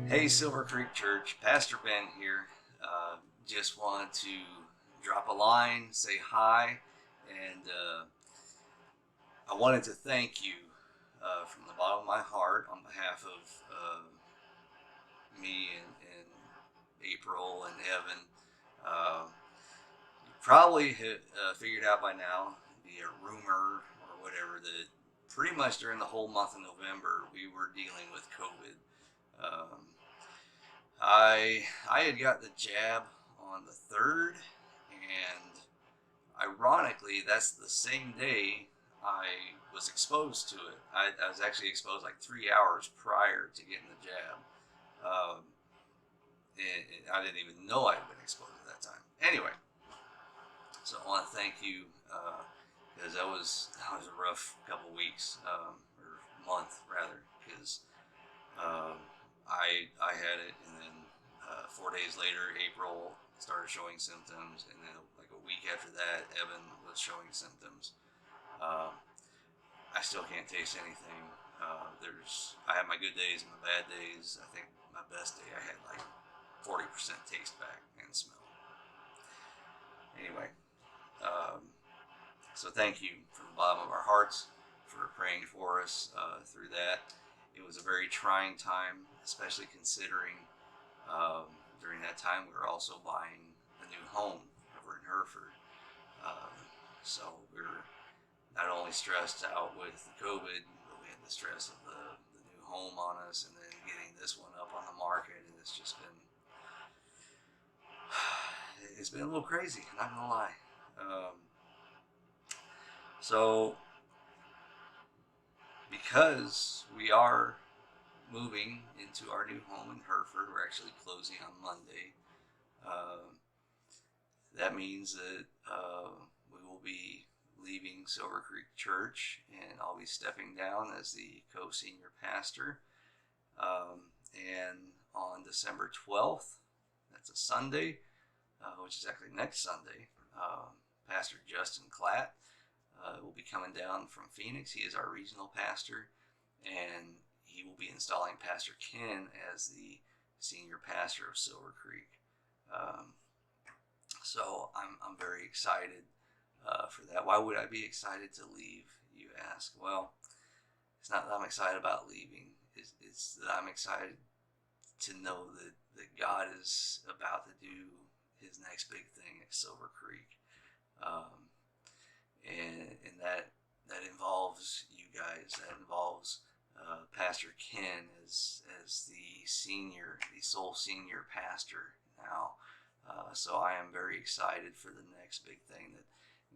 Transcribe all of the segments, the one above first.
Hey, Silver Creek Church, Pastor Ben here. Just wanted to drop a line, say hi, and I wanted to thank you from the bottom of my heart on behalf of me and April and Evan. You probably have figured out by now, via rumor or whatever, that pretty much during the whole month of November we were dealing with COVID. Um, I had got the jab on the 3rd, and ironically, that's the same day I was exposed to it. I was actually exposed like 3 hours prior to getting the jab. Um, and I didn't even know I had been exposed at that time. Anyway, so I want to thank you because that was a rough couple weeks or month rather, because um, I had it, and then 4 days later, April started showing symptoms, and then like a week after that, Evan was showing symptoms. Um, I still can't taste anything. I have my good days and my bad days. I think my best day I had like 40% taste back and smell. Anyway, um, so thank you from the bottom of our hearts for praying for us through that. It was a very trying time, especially considering during that time we were also buying a new home over in Hereford. Um, so we were not only stressed out with the COVID, but we had the stress of the new home on us, and then getting this one up on the market, and it's been a little crazy, not gonna lie. So because we are moving into our new home in Hereford, we're actually closing on Monday. That means that we will be leaving Silver Creek Church, and I'll be stepping down as the co-senior pastor. And on December 12th, that's a Sunday, which is actually next Sunday, Pastor Justin Klatt will be coming down from Phoenix. He is our regional pastor, and he will be installing Pastor Ken as the senior pastor of Silver Creek. So I'm very excited for that. Why would I be excited to leave, you ask? Well, it's not that I'm excited about leaving. It's that I'm excited to know that God is about to do his next big thing at Silver Creek. And that involves you guys. That involves Pastor Ken as the sole senior pastor now. So I am very excited for the next big thing that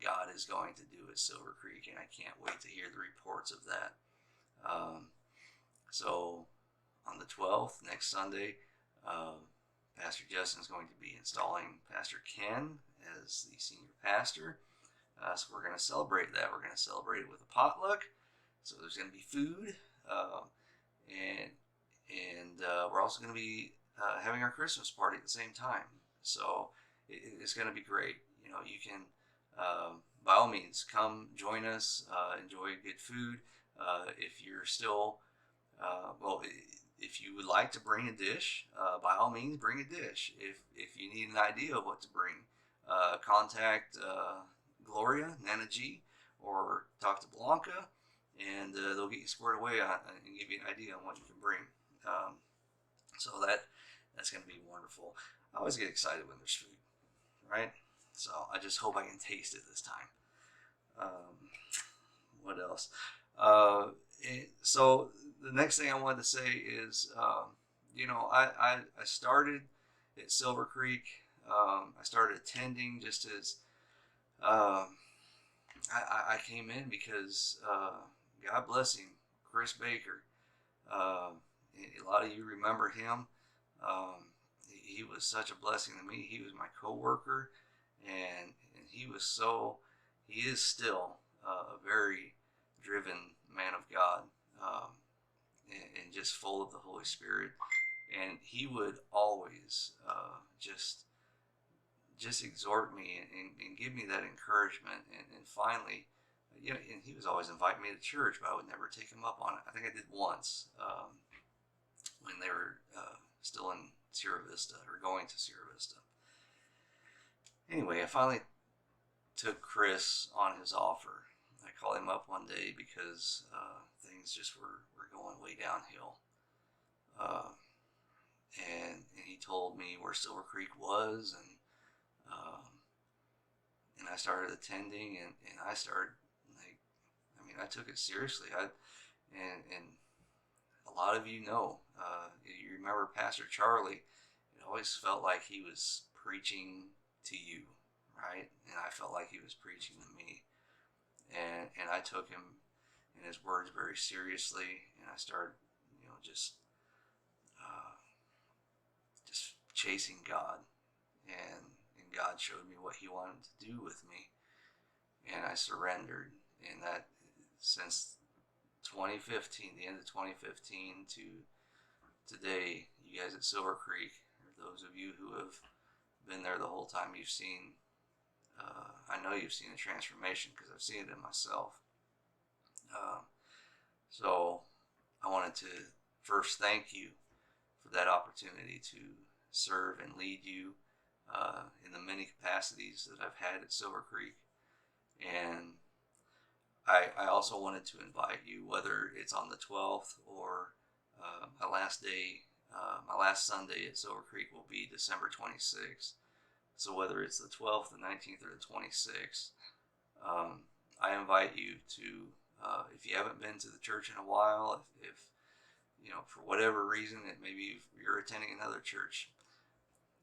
God is going to do at Silver Creek, and I can't wait to hear the reports of that. So on the 12th, next Sunday, Pastor Justin is going to be installing Pastor Ken as the senior pastor. So we're going to celebrate that. We're going to celebrate it with a potluck. So there's going to be food, and we're also going to be having our Christmas party at the same time. So it's going to be great. You know, you can by all means come join us, enjoy good food. If you're still if you would like to bring a dish, by all means bring a dish. If you need an idea of what to bring, contact Gloria, Nana G, or talk to Blanca, and they'll get you squared away and give you an idea on what you can bring. So that's going to be wonderful. I always get excited when there's food, right? So I just hope I can taste it this time. What else? So the next thing I wanted to say is, I started at Silver Creek. I started attending just as I came in because God bless him, Chris Baker. A lot of you remember him. He was such a blessing to me. He was my co-worker, and he is still a very driven man of God, and just full of the Holy Spirit. And he would always just exhort me and give me that encouragement. And finally, and he was always inviting me to church, but I would never take him up on it. I think I did once when they were still in Sierra Vista, or going to Sierra Vista. Anyway, I finally took Chris on his offer. I called him up one day because things just were going way downhill. And he told me where Silver Creek was, and I started attending, and I started, like, I took it seriously. And a lot of you know, you remember Pastor Charlie. It always felt like he was preaching to you, right? And I felt like he was preaching to me, and I took him and his words very seriously, and I started, just chasing God, and God showed me what He wanted to do with me, and I surrendered. And that, since 2015, the end of 2015 to today, you guys at Silver Creek, or those of you who have been there the whole time, you've seen, I know you've seen the transformation, because I've seen it in myself. So I wanted to first thank you for that opportunity to serve and lead you in the many capacities that I've had at Silver Creek. And I also wanted to invite you, whether it's on the 12th or my last day, my last Sunday at Silver Creek will be December 26th. So whether it's the 12th, the 19th, or the 26th, I invite you to, if you haven't been to the church in a while, if for whatever reason, maybe you're attending another church,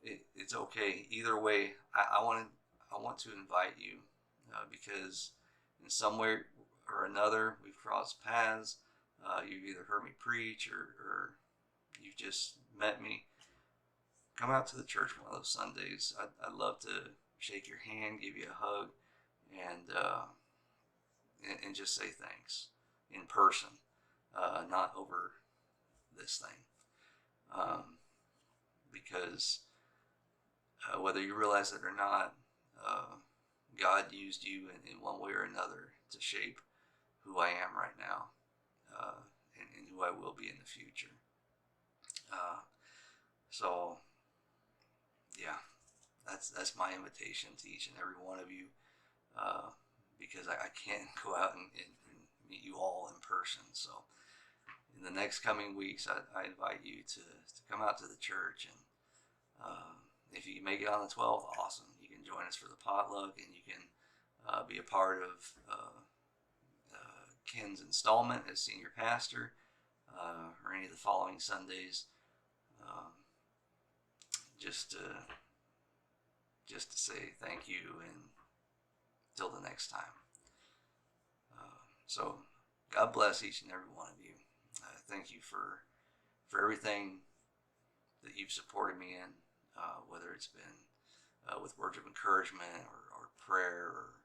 it's okay. Either way, I want to invite you, because in some way or another, we've crossed paths. You've either heard me preach, or you've just met me. Come out to the church one of those Sundays. I'd love to shake your hand, give you a hug, and just say thanks in person, not over this thing. Because whether you realize it or not, God used you in one way or another to shape who I am right now, and who I will be in the future. So yeah, that's my invitation to each and every one of you, because I can't go out and meet you all in person. So in the next coming weeks, I invite you to come out to the church, and if you can make it on the 12th, awesome. You can join us for the potluck, and you can be a part of Ken's installment as senior pastor, or any of the following Sundays, just to say thank you, and till the next time. So God bless each and every one of you. Thank you for everything that you've supported me in, whether it's been with words of encouragement, or prayer, or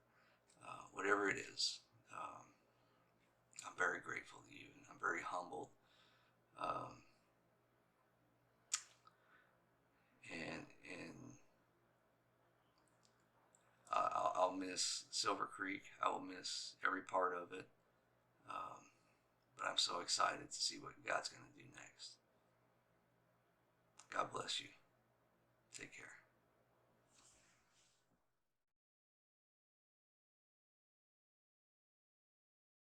whatever it is. I'm very grateful to you, and I'm very humbled. And I'll miss Silver Creek. I will miss every part of it. But I'm so excited to see what God's going to do next. God bless you. Take care.